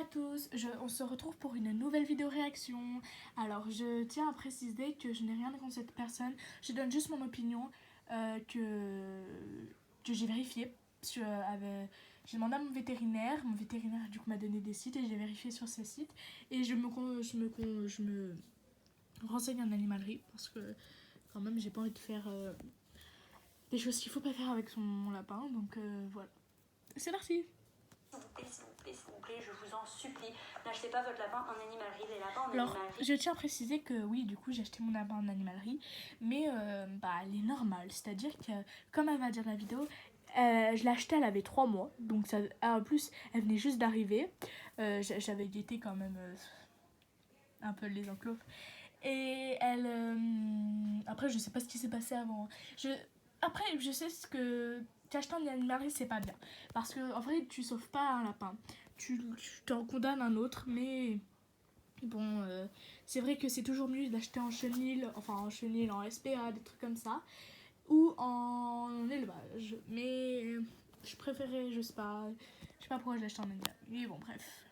à tous, on se retrouve pour une nouvelle vidéo réaction. Alors je tiens à préciser que je n'ai rien contre cette personne, je donne juste mon opinion que j'ai vérifié. J'ai demandé à mon vétérinaire du coup m'a donné des sites et j'ai vérifié sur ces sites. Et je me renseigne en animalerie parce que quand même j'ai pas envie de faire des choses qu'il faut pas faire avec mon lapin. Donc voilà, c'est parti. S'il vous plaît, je vous en supplie, n'achetez pas votre lapin en animalerie. Les lapins en Alors, animalerie. je tiens à préciser que oui, du coup, j'ai acheté mon lapin en animalerie, mais elle est normale. C'est-à-dire que, comme elle va dire la vidéo, je l'ai acheté, elle avait 3 mois. Donc, en plus, elle venait juste d'arriver. J'avais guetté quand même un peu les enclos. Et après, je sais pas ce qui s'est passé avant. Après, je sais ce que t'acheter en animalerie, c'est pas bien. Parce que, en vrai, tu sauves pas un lapin. Tu t'en condamnes un autre, mais bon, c'est vrai que c'est toujours mieux d'acheter en chenil, en SPA, des trucs comme ça, ou en élevage. Mais je préférais, je sais pas pourquoi je l'ai acheté en élevage. Mais bon, bref.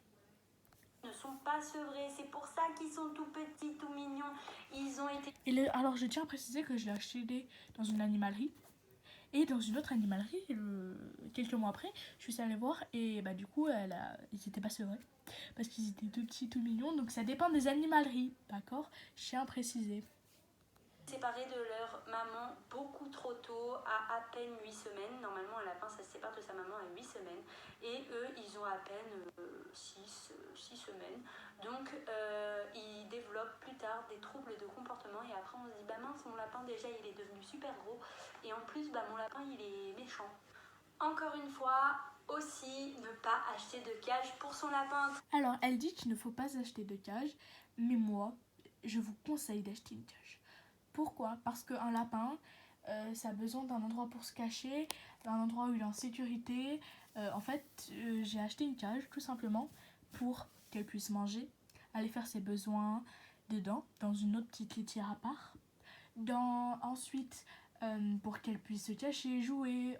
Ne sont pas sevrés, c'est pour ça qu'ils sont tout petits, tout mignons. Ils ont été. Alors, je tiens à préciser que je l'ai acheté dans une animalerie. Et dans une autre animalerie, quelques mois après, je suis allée voir et du coup, ils étaient pas sevrés. Parce qu'ils étaient tout petits, tout mignons. Donc ça dépend des animaleries, d'accord? Je tiens à préciser. Séparés de leur maman beaucoup trop tôt, à peine 8 semaines. Normalement, un lapin, ça se sépare de sa maman à 8 semaines. Et eux, ils ont à peine 6 semaines. Donc, ils développent plus tard des troubles de comportement. Et après, on se dit, bah mince, mon lapin, déjà, il est devenu super gros. Et en plus, mon lapin, il est méchant. Encore une fois, aussi, ne pas acheter de cage pour son lapin. Alors, elle dit qu'il ne faut pas acheter de cage, mais moi, je vous conseille d'acheter une cage. Pourquoi? Parce qu'un lapin, ça a besoin d'un endroit pour se cacher, d'un endroit où il est en sécurité. J'ai acheté une cage tout simplement pour qu'elle puisse manger, aller faire ses besoins dedans, dans une autre petite litière à part. Ensuite, pour qu'elle puisse se cacher, jouer,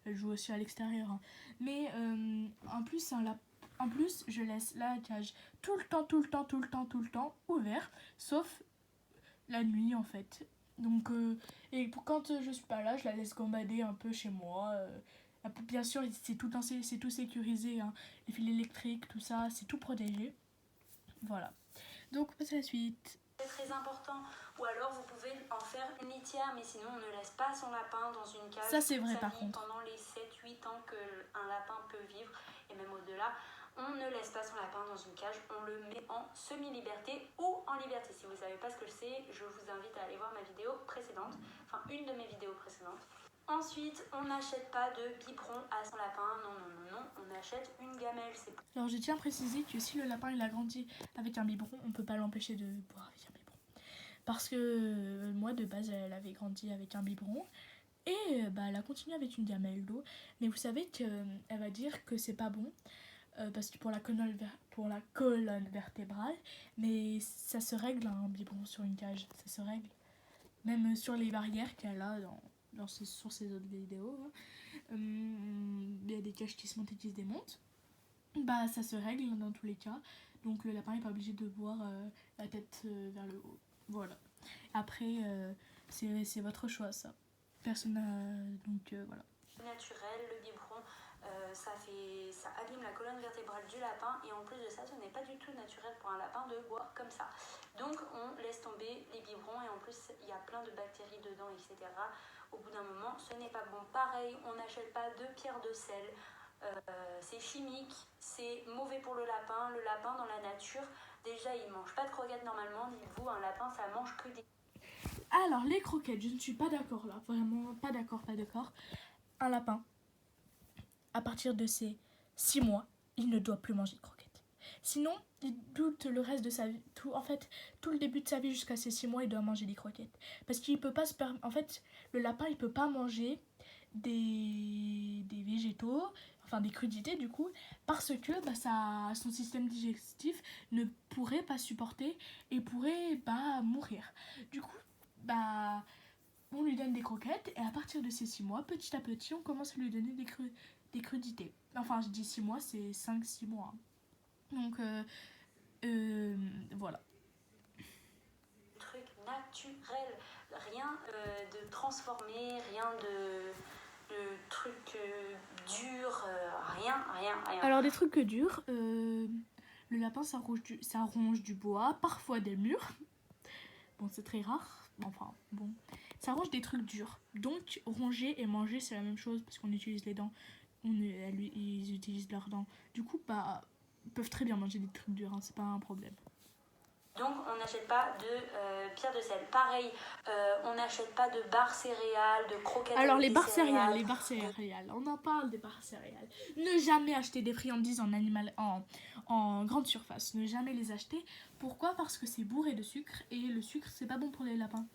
elle joue aussi à l'extérieur. Hein. Mais en plus, je laisse la cage tout le temps ouvert, sauf la nuit en fait. Donc, et pour quand je suis pas là, je la laisse gambader un peu chez moi. Bien sûr, c'est tout sécurisé, hein. Les fils électriques, tout ça, c'est tout protégé. Voilà. Donc, passe à la suite. C'est très important. Ou alors, vous pouvez en faire une litière, mais sinon, on ne laisse pas son lapin dans une cage. Ça, c'est vrai par contre. Pendant les 7-8 ans qu'un lapin peut vivre, et même au-delà, on ne laisse pas son lapin dans une cage, on le met en semi-liberté ou en liberté. Si vous ne savez pas ce que c'est, je vous invite à aller voir ma vidéo précédente, enfin une de mes vidéos précédentes. Ensuite, on n'achète pas de biberon à son lapin, non, on achète une gamelle. Alors je tiens à préciser que si le lapin il a grandi avec un biberon, on peut pas l'empêcher de boire avec un biberon. Parce que moi de base elle avait grandi avec un biberon et elle a continué avec une gamelle d'eau. Mais vous savez qu'elle va dire que c'est pas bon. Parce que pour la colonne vertébrale, mais ça se règle un biberon sur une cage, ça se règle. Même sur les barrières qu'elle a sur ses autres vidéos, hein. Il y a des cages qui se montent et qui se démontent. Ça se règle dans tous les cas. Donc le lapin n'est pas obligé de boire la tête vers le haut. Voilà. Après, c'est votre choix ça. Personne n'a... Donc voilà. Naturel, le biberon, ça abîme la colonne vertébrale du lapin et en plus de ça, ce n'est pas du tout naturel pour un lapin de boire comme ça. Donc on laisse tomber les biberons et en plus il y a plein de bactéries dedans, etc. Au bout d'un moment, ce n'est pas bon. Pareil, on n'achète pas de pierre de sel. C'est chimique, c'est mauvais pour le lapin. Le lapin dans la nature, déjà il mange pas de croquettes normalement. Dites-vous, un lapin ça mange que des... Alors les croquettes, je ne suis pas d'accord là, vraiment pas d'accord. Un lapin, à partir de ses 6 mois, il ne doit plus manger de croquettes. Sinon, tout le reste de sa vie, tout le début de sa vie jusqu'à ses 6 mois, il doit manger des croquettes. Parce qu'il peut pas se permettre. En fait, le lapin, il peut pas manger des végétaux, enfin des crudités du coup, parce que son système digestif ne pourrait pas supporter et pourrait mourir. Du coup, on lui donne des croquettes et à partir de ses 6 mois, petit à petit, on commence à lui donner des crudités. Enfin, je dis 6 mois, c'est 5-6 mois. Donc voilà. Truc naturel, rien de transformé, rien de trucs durs, rien. Alors des trucs durs, le lapin ça ronge du bois, parfois des murs. Bon, c'est très rare, enfin bon. Ça ronge des trucs durs. Donc ronger et manger c'est la même chose parce qu'on utilise les dents. Ils utilisent leurs dents. Du coup, bah, ils peuvent très bien manger des trucs durs, hein, c'est pas un problème. Donc on n'achète pas de pierre de sel. Pareil, on n'achète pas de barres céréales, de croquettes. Alors les barres céréales, on en parle des barres céréales. Ne jamais acheter des friandises en grande surface. Ne jamais les acheter. Pourquoi? Parce que c'est bourré de sucre et le sucre c'est pas bon pour les lapins.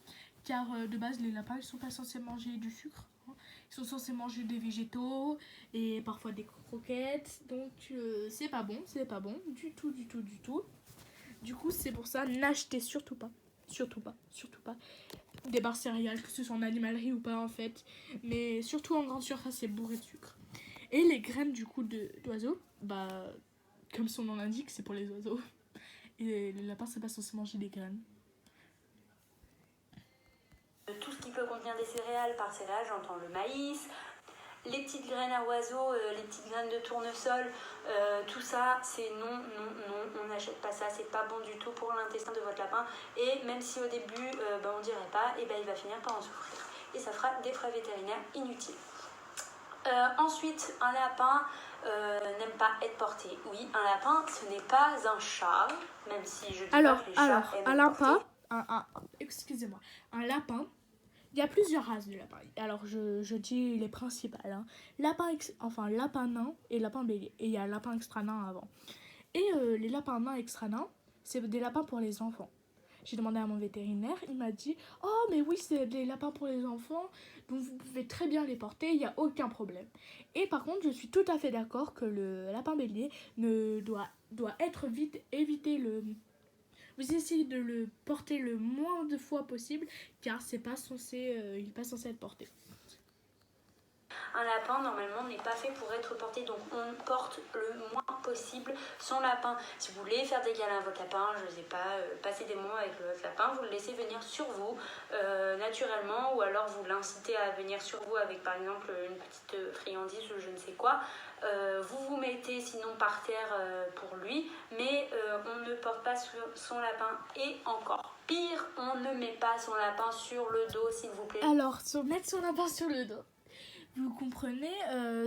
Car de base les lapins ils sont pas censés manger du sucre. Hein. Ils sont censés manger des végétaux et parfois des croquettes. Donc c'est pas bon du tout. Du coup, c'est pour ça, n'achetez surtout pas des barres céréales, que ce soit en animalerie ou pas en fait. Mais surtout en grande surface, c'est bourré de sucre. Et les graines du coup d'oiseaux, bah, comme son nom l'indique, c'est pour les oiseaux. Et les lapins, c'est pas censé manger des graines. Tout ce qui peut contenir des céréales, par céréales, j'entends le maïs, les petites graines à oiseaux, les petites graines de tournesol, tout ça, c'est non, on n'achète pas ça, c'est pas bon du tout pour l'intestin de votre lapin. Et même si au début, on dirait pas, et il va finir par en souffrir. Et ça fera des frais vétérinaires inutiles. Ensuite, un lapin n'aime pas être porté. Oui, un lapin, ce n'est pas un chat, même si je dis pas que les chats aiment être portés. Excusez-moi, un lapin, il y a plusieurs races de lapins. Alors je dis les principales. Hein. Lapin nain et lapin bélier. Et il y a lapin extra nain avant. Et les lapins nains extra nains, c'est des lapins pour les enfants. J'ai demandé à mon vétérinaire, il m'a dit « Oh mais oui, c'est des lapins pour les enfants, donc vous pouvez très bien les porter, il n'y a aucun problème. » Et par contre, je suis tout à fait d'accord que le lapin bélier doit être vite évité le... Vous essayez de le porter le moins de fois possible, car il n'est pas censé être porté. Un lapin, normalement, n'est pas fait pour être porté, donc on porte le moins possible son lapin. Si vous voulez faire des câlins à votre lapin, je ne sais pas, passer des moments avec votre lapin, vous le laissez venir sur vous naturellement, ou alors vous l'incitez à venir sur vous avec par exemple une petite friandise ou je ne sais quoi. Vous vous mettez sinon par terre pour lui, mais on ne porte pas son lapin. Et encore pire, on ne met pas son lapin sur le dos, s'il vous plaît. Alors, mettre son lapin sur le dos. Vous comprenez,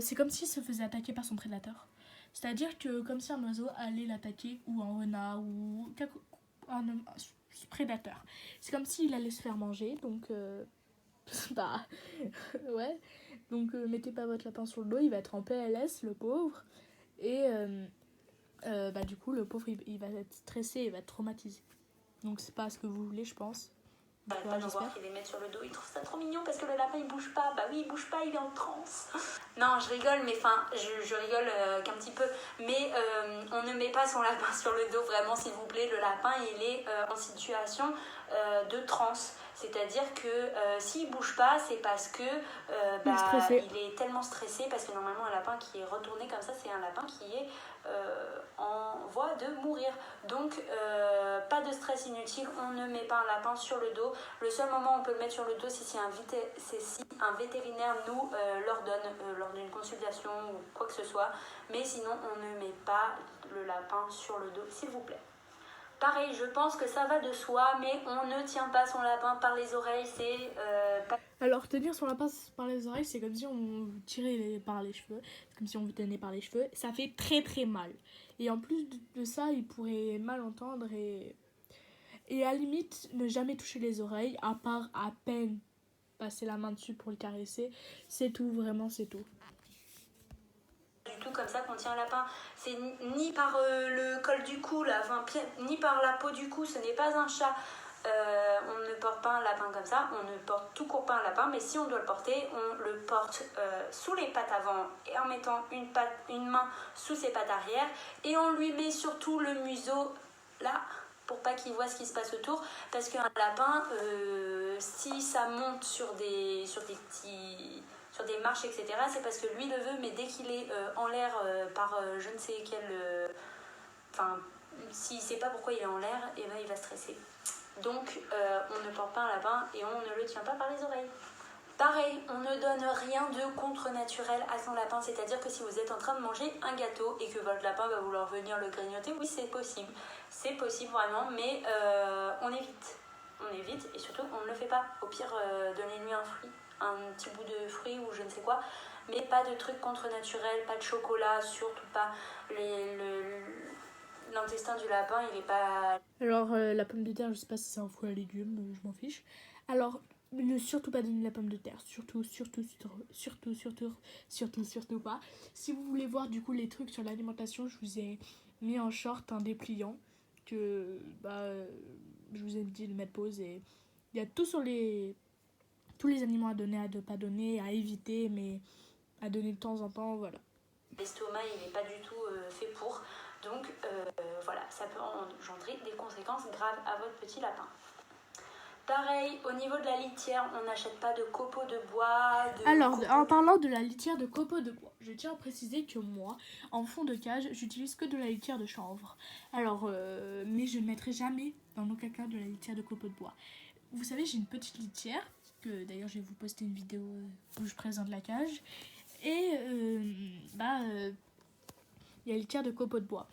c'est comme s'il se faisait attaquer par son prédateur. C'est-à-dire que comme si un oiseau allait l'attaquer, ou un renard, ou un prédateur. C'est comme s'il allait se faire manger, donc... bah... ouais. Donc mettez pas votre lapin sur le dos, il va être en PLS, le pauvre. Et du coup, le pauvre, il va être stressé, il va être traumatisé. Donc c'est pas ce que vous voulez, je pense. Pas d'en voir qui les mettent sur le dos, ils trouvent ça trop mignon parce que le lapin il bouge pas. Bah oui, il bouge pas, il est en transe. Non, je rigole, mais enfin, je rigole qu'un petit peu. Mais on ne met pas son lapin sur le dos, vraiment, s'il vous plaît. Le lapin, il est en situation de transe. C'est-à-dire que s'il bouge pas, c'est parce que il est tellement stressé. Parce que normalement, un lapin qui est retourné comme ça, c'est un lapin qui est en voie de mourir. Donc, pas de stress inutile, on ne met pas un lapin sur le dos. Le seul moment où on peut le mettre sur le dos, c'est si un vétérinaire nous l'ordonne lors d'une consultation ou quoi que ce soit. Mais sinon, on ne met pas le lapin sur le dos, s'il vous plaît. Pareil, je pense que ça va de soi, mais on ne tient pas son lapin par les oreilles, c'est pas... Alors, tenir son lapin par les oreilles, c'est comme si on vous tirait par les cheveux, c'est comme si on vous tenait par les cheveux, ça fait très très mal. Et en plus de ça, il pourrait mal entendre et à la limite, ne jamais toucher les oreilles, à part à peine passer la main dessus pour le caresser, c'est tout, vraiment c'est tout. Du tout comme ça qu'on tient un lapin, c'est ni par le col du cou là, ni par la peau du cou, ce n'est pas un chat. On ne porte pas un lapin comme ça, on ne porte tout court pas un lapin, mais si on doit le porter, on le porte sous les pattes avant et en mettant une main sous ses pattes arrière, et on lui met surtout le museau là pour pas qu'il voit ce qui se passe autour, parce qu'un lapin, si ça monte sur des marches, etc., c'est parce que lui le veut, mais dès qu'il est en l'air par je ne sais quel enfin, s'il sait pas pourquoi il est en l'air, et ben il va stresser. Donc on ne porte pas un lapin et on ne le tient pas par les oreilles. Pareil, on ne donne rien de contre-naturel à son lapin, c'est-à-dire que si vous êtes en train de manger un gâteau et que votre lapin va vouloir venir le grignoter, oui c'est possible vraiment, mais on évite. On évite et surtout on ne le fait pas. Au pire, donnez-lui un fruit, un petit bout de fruit ou je ne sais quoi, mais pas de trucs contre-naturels, pas de chocolat, surtout pas. L'intestin du lapin, il est pas... Alors, la pomme de terre, je sais pas si c'est un fruit à légumes, je m'en fiche. Alors, ne surtout pas donner la pomme de terre. Surtout pas. Si vous voulez voir du coup les trucs sur l'alimentation, je vous ai mis en short un dépliant que je vous ai dit de mettre pause. Et il y a tout sur tous les aliments à donner, à ne pas donner, à éviter, mais à donner de temps en temps, voilà. L'estomac, il n'est pas du tout fait pour. Donc voilà, ça peut engendrer des conséquences graves à votre petit lapin. Pareil, au niveau de la litière, on n'achète pas de copeaux de bois. Alors, en parlant de la litière de copeaux de bois, je tiens à préciser que moi, en fond de cage, j'utilise que de la litière de chanvre. Alors, mais je ne mettrai jamais dans aucun cas de la litière de copeaux de bois. Vous savez, j'ai une petite litière, que d'ailleurs je vais vous poster une vidéo où je présente la cage. Et il y a la litière de copeaux de bois.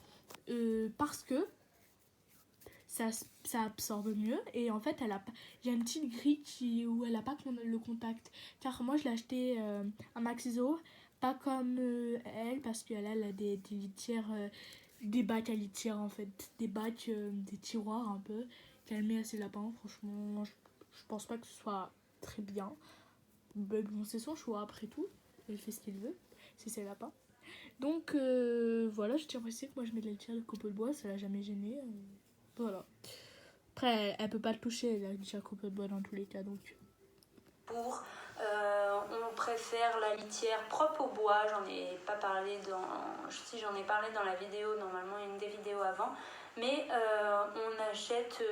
Parce que ça absorbe mieux et en fait il y a une petite grille où elle n'a pas le contact, car moi je l'ai acheté un Maxiso, pas comme elle, parce qu'elle a des litières, des bacs à litière en fait, des bacs, des tiroirs un peu qu'elle met à ses lapins. Franchement je pense pas que ce soit très bien, mais bon c'est son choix après tout, elle fait ce qu'elle veut, c'est ses lapins. Donc voilà, je tiens à préciser que moi je mets de la litière de copeaux de bois, ça l'a jamais gêné. Voilà. Après, elle peut pas le toucher, la litière copeaux de bois dans tous les cas, donc. On préfère la litière propre au bois. J'en ai pas parlé si j'en ai parlé dans la vidéo, normalement une des vidéos avant. Mais on achète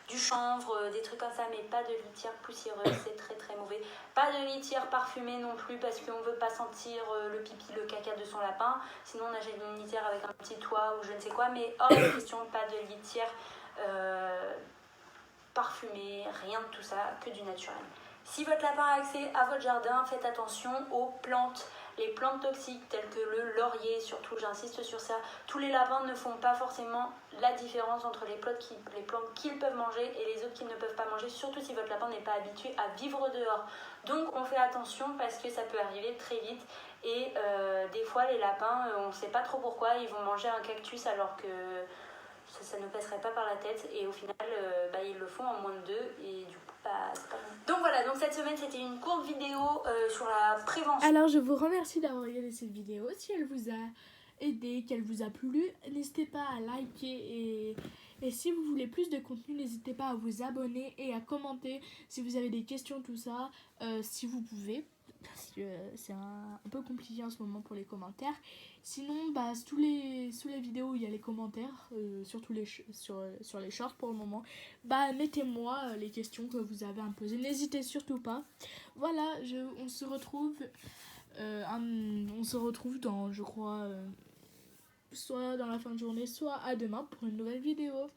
du chanvre, des trucs comme ça, mais pas de litière poussiéreuse, c'est très très mauvais. Pas de litière parfumée non plus, parce qu'on veut pas sentir le pipi, le caca de son lapin. Sinon on achète une litière avec un petit toit ou je ne sais quoi, mais hors de question, pas de litière parfumée, rien de tout ça, que du naturel. Si votre lapin a accès à votre jardin, faites attention aux plantes. Les plantes toxiques telles que le laurier, surtout j'insiste sur ça, tous les lapins ne font pas forcément la différence entre les plantes qu'ils peuvent manger et les autres qu'ils ne peuvent pas manger, surtout si votre lapin n'est pas habitué à vivre dehors. Donc on fait attention parce que ça peut arriver très vite et des fois les lapins, on ne sait pas trop pourquoi, ils vont manger un cactus alors que ça ne passerait pas par la tête et au final ils le font en moins de 2 et du coup c'est pas bon. Donc voilà, donc cette semaine c'était une courte vidéo sur la prévention. Alors je vous remercie d'avoir regardé cette vidéo. Si elle vous a aidé, qu'elle vous a plu, n'hésitez pas à liker et si vous voulez plus de contenu, n'hésitez pas à vous abonner et à commenter si vous avez des questions, tout ça, si vous pouvez. Parce que c'est un peu compliqué en ce moment pour les commentaires. Sinon, sous les vidéos où il y a les commentaires, surtout sur les shorts pour le moment, mettez-moi les questions que vous avez à me poser. N'hésitez surtout pas. Voilà, on se retrouve dans, je crois, soit dans la fin de journée, soit à demain pour une nouvelle vidéo.